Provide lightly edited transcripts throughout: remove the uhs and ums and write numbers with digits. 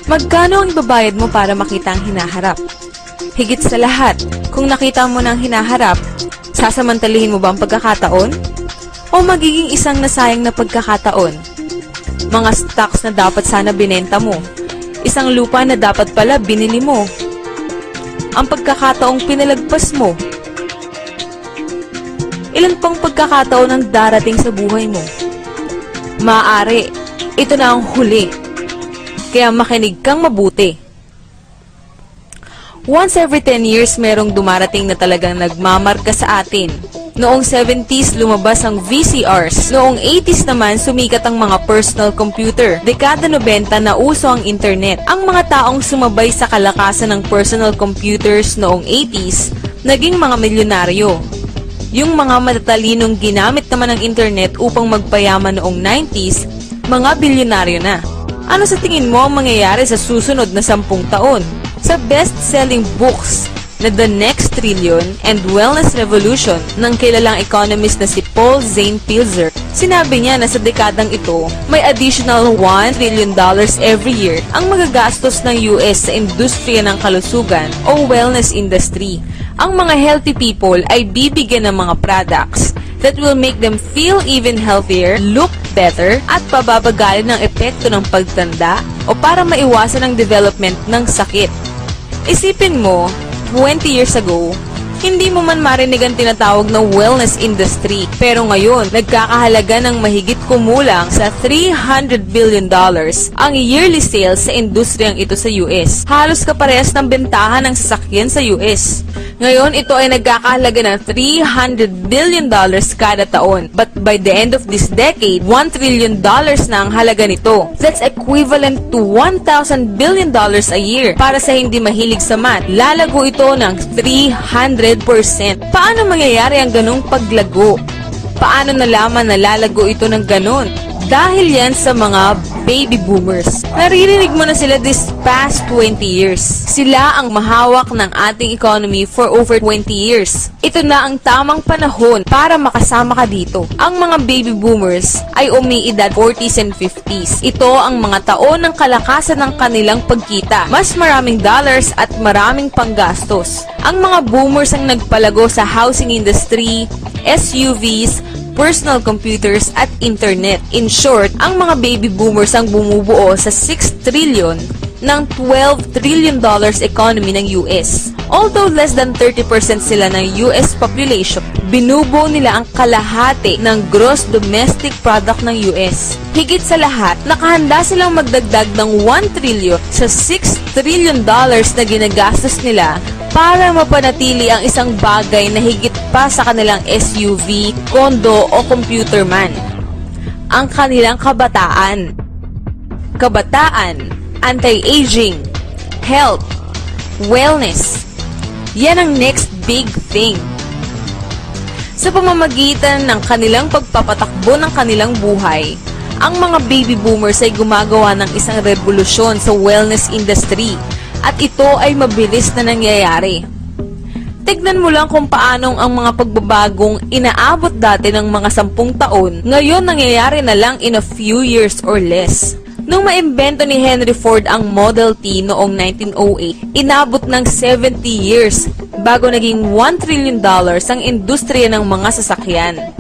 Magkano ang ibabayad mo para makita ang hinaharap? Higit sa lahat, kung nakita mo ng hinaharap, sasamantalihin mo ba ang pagkakataon? O magiging isang nasayang na pagkakataon? Mga stocks na dapat sana binenta mo, isang lupa na dapat pala binili mo, ang pagkakataong pinalagpas mo. Ilan pang pagkakataon ang darating sa buhay mo? Maaari, ito na ang huli. Kaya makinig kang mabuti. Once every 10 years, merong dumarating na talagang nagmamarka sa atin. Noong 70s, lumabas ang VCRs. Noong 80s naman, sumikat ang mga personal computer. Dekada 90, nauso ang internet. Ang mga taong sumabay sa kalakasan ng personal computers noong 80s, naging mga milyonaryo. Yung mga matatalinong ginamit naman ng internet upang magpayaman noong 90s, mga bilyonaryo na. Ano sa tingin mo ang mangyayari sa susunod na 10 taon? Sa best-selling books na The Next Trillion and Wellness Revolution ng kilalang economist na si Paul Zane Pilzer, sinabi niya na sa dekadang ito, may additional $1 trillion every year ang magagastos ng US sa industriya ng kalusugan o wellness industry. Ang mga healthy people ay bibigyan ng mga products that will make them feel even healthier, look better, at pababagalin ng epekto ng pagtanda o para maiwasan ang development ng sakit. Isipin mo, 20 years ago, hindi mo man marinig ang tinatawag na wellness industry. Pero ngayon, nagkakahalaga ng mahigit kumulang sa $300 billion ang yearly sales sa industriyang ito sa US. Halos kaparehas ng bentahan ng sasakyan sa US. Ngayon, ito ay nagkakahalaga ng $300 billion kada taon. But by the end of this decade, $1 trillion na ang halaga nito. That's equivalent to $1,000 billion a year. Para sa hindi mahilig sa math, lalago ito ng 300%. Paano mangyayari ang ganong paglago? Paano nalaman na lalago ito ng ganon? Dahil yan sa mga baby boomers. Naririnig mo na sila this past 20 years. Sila ang mahawak ng ating economy for over 20 years. Ito na ang tamang panahon para makasama ka dito. Ang mga baby boomers ay umiidad 40s and 50s. Ito ang mga taon ng kalakasan ng kanilang pagkita. Mas maraming dollars at maraming panggastos. Ang mga boomers ang nagpalago sa housing industry, SUVs, personal computers at internet. In short, ang mga baby boomers ang bumubuo sa 6 trillion ng $12 trillion economy ng US. Although less than 30% sila ng US population, binubuo nila ang kalahati ng gross domestic product ng US. Higit sa lahat, nakahanda silang magdagdag ng 1 trillion sa $6 trillion na ginagastos nila para mapanatili ang isang bagay na higit pa sa kanilang SUV, kondo o computer man. Ang kanilang kabataan. Kabataan, anti-aging, health, wellness. Yan ang next big thing. Sa pamamagitan ng kanilang pagpapatakbo ng kanilang buhay, ang mga baby boomers ay gumagawa ng isang revolusyon sa wellness industry. At ito ay mabilis na nangyayari. Tignan mo lang kung paanong ang mga pagbabagong inaabot dati ng mga 10 taon, ngayon nangyayari na lang in a few years or less. Nung maimbento ni Henry Ford ang Model T noong 1908, inabot ng 70 years bago naging $1 trillion ang industriya ng mga sasakyan.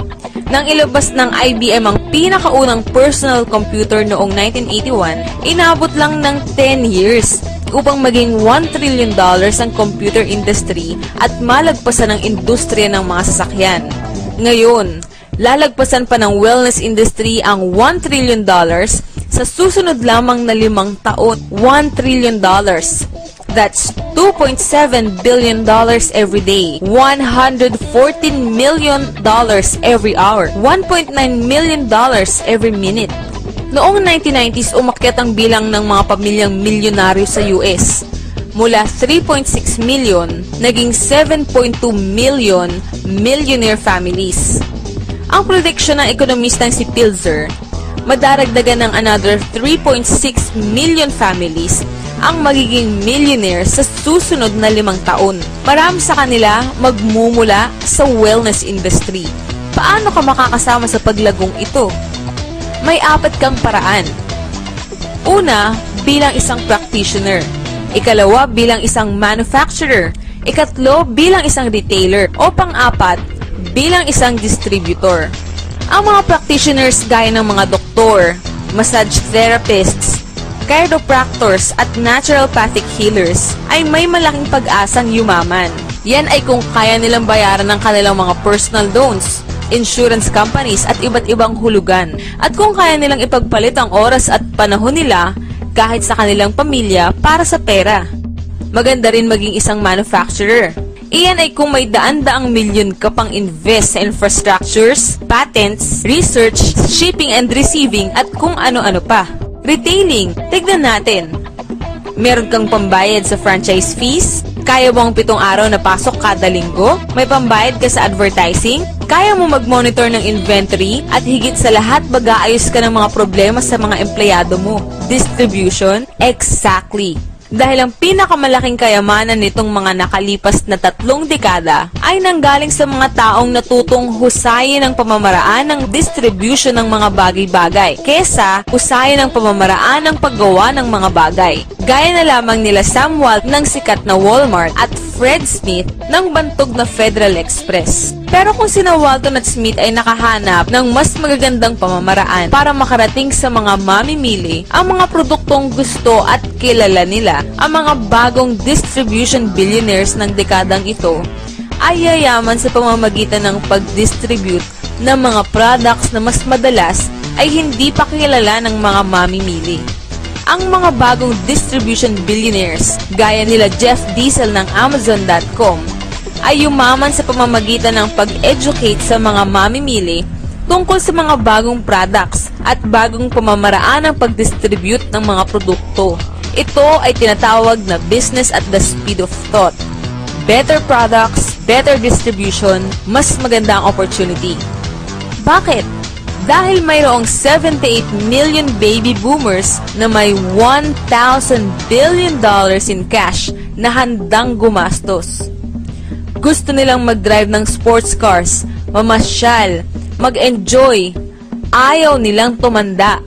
Nang ilabas ng IBM ang pinakaunang personal computer noong 1981, inabot lang ng 10 years upang maging $1 trillion ang computer industry at malagpasan ang industriya ng mga sasakyan. Ngayon, lalagpasan pa ng wellness industry ang $1 trillion sa susunod lamang na 5 taon. $1 trillion. That's $2.7 billion every day, $114 million every hour, $1.9 million every minute. Noong 1990s, umakyat ang bilang ng mga pamilyang milyonaryo sa US. Mula 3.6 million, naging 7.2 million millionaire families. Ang prediction ng ekonomistang si Pilzer, madaragdagan ng another 3.6 million families ang magiging millionaire sa susunod na 5 taon. Marami sa kanila magmumula sa wellness industry. Paano ka makakasama sa paglagong ito? May 4 kang paraan. Una, bilang isang practitioner. Ikalawa, bilang isang manufacturer. Ikatlo, bilang isang retailer. O pang-apat, bilang isang distributor. Ang mga practitioners gaya ng mga doktor, massage therapists, chiropractors at naturopathic healers ay may malaking pag-asang yumaman. Yan ay kung kaya nilang bayaran ng kanilang mga personal loans, insurance companies at iba't ibang hulugan, at kung kaya nilang ipagpalit ang oras at panahon nila kahit sa kanilang pamilya para sa pera. Maganda rin maging isang manufacturer. Iyan ay kung may daan-daang milyon ka pang invest sa infrastructures, patents, research, shipping and receiving at kung ano-ano pa. Retailing, tignan natin. Meron kang pambayad sa franchise fees? Kaya mo ang 7 araw na pasok kada linggo? May pambayad ka sa advertising? Kaya mo mag-monitor ng inventory? At higit sa lahat, mag-aayos ka ng mga problema sa mga empleyado mo? Distribution? Exactly. Dahil ang pinakamalaking kayamanan nitong mga nakalipas na 3 dekada ay nanggaling sa mga taong natutong husayin ang pamamaraan ng distribution ng mga bagay-bagay kesa husayin ang pamamaraan ng paggawa ng mga bagay. Gaya na lamang nila Sam Walton ng sikat na Walmart at Fred Smith ng bantog na Federal Express. Pero kung sina Walton at Smith ay nakahanap ng mas magagandang pamamaraan para makarating sa mga mamimili ang mga produktong gusto at kilala nila, ang mga bagong distribution billionaires ng dekadang ito ay yayaman sa pamamagitan ng pag-distribute ng mga products na mas madalas ay hindi pa kilala ng mga mamimili. Ang mga bagong distribution billionaires gaya nila Jeff Bezos ng Amazon.com ay yumaman sa pamamagitan ng pag-educate sa mga mamimili tungkol sa mga bagong products at bagong pamamaraan ng pag-distribute ng mga produkto. Ito ay tinatawag na business at the speed of thought. Better products, better distribution, mas maganda ang opportunity. Bakit? Dahil mayroong 78 million baby boomers na may $1,000 billion in cash na handang gumastos. Gusto nilang mag-drive ng sports cars, mamasyal, mag-enjoy, ayaw nilang tumanda,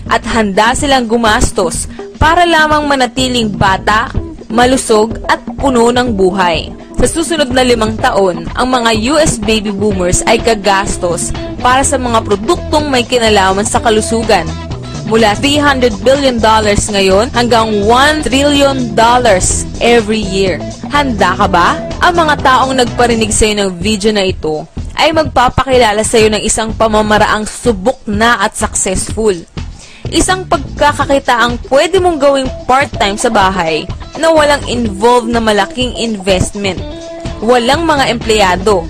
at handa silang gumastos para lamang manatiling bata, malusog at puno ng buhay. Sa susunod na 5 taon, ang mga US baby boomers ay gagastos para sa mga produktong may kinalaman sa kalusugan. Mula $300 billion ngayon hanggang $1 trillion every year. Handa ka ba? Ang mga taong nagparinig sa iyo ng video na ito ay magpapakilala sa iyo ng isang pamamaraang subok na at successful. Isang pagkakakitaang pwede mong gawing part-time sa bahay na walang involved na malaking investment, walang mga empleyado,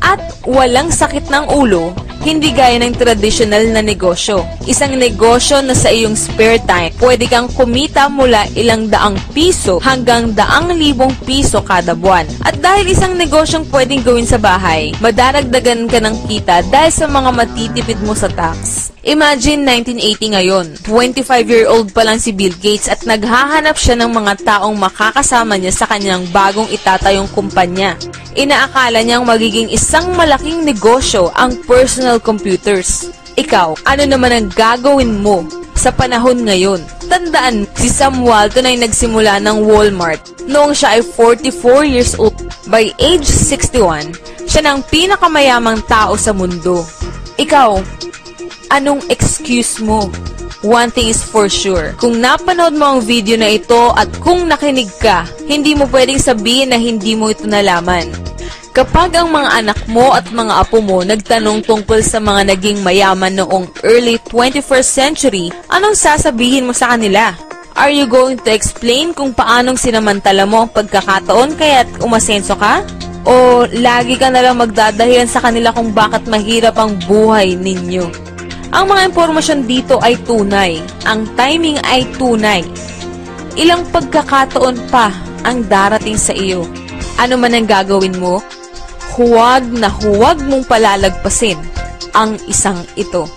at walang sakit ng ulo, hindi gaya ng tradisyonal na negosyo. Isang negosyo na sa iyong spare time, pwede kang kumita mula ilang daang piso hanggang daang libong piso kada buwan. At dahil isang negosyong pwedeng gawin sa bahay, madaragdagan ka ng kita dahil sa mga matitipid mo sa tax. Imagine 1980 ngayon, 25-year-old pa lang si Bill Gates at naghahanap siya ng mga taong makakasama niya sa kanyang bagong itatayong kumpanya. Inaakala niyang magiging isang malaking negosyo ang personal computers. Ikaw, ano naman ang gagawin mo sa panahon ngayon? Tandaan, si Sam Walton ay nagsimula ng Walmart noong siya ay 44 years old. By age 61, siya ng pinakamayamang tao sa mundo. Ikaw, anong excuse mo? One thing is for sure. Kung napanood mo ang video na ito at kung nakinig ka, hindi mo pwedeng sabihin na hindi mo ito nalaman. Kapag ang mga anak mo at mga apo mo nagtanong tungkol sa mga naging mayaman noong early 21st century, anong sasabihin mo sa kanila? Are you going to explain kung paanong sinamantala mo ang pagkakataon kaya't umasenso ka? O lagi ka nalang magdadahilan sa kanila kung bakit mahirap ang buhay ninyo? Ang mga impormasyon dito ay tunay. Ang timing ay tunay. Ilang pagkakataon pa ang darating sa iyo. Ano man ang gagawin mo, huwag na huwag mong palalagpasin ang isang ito.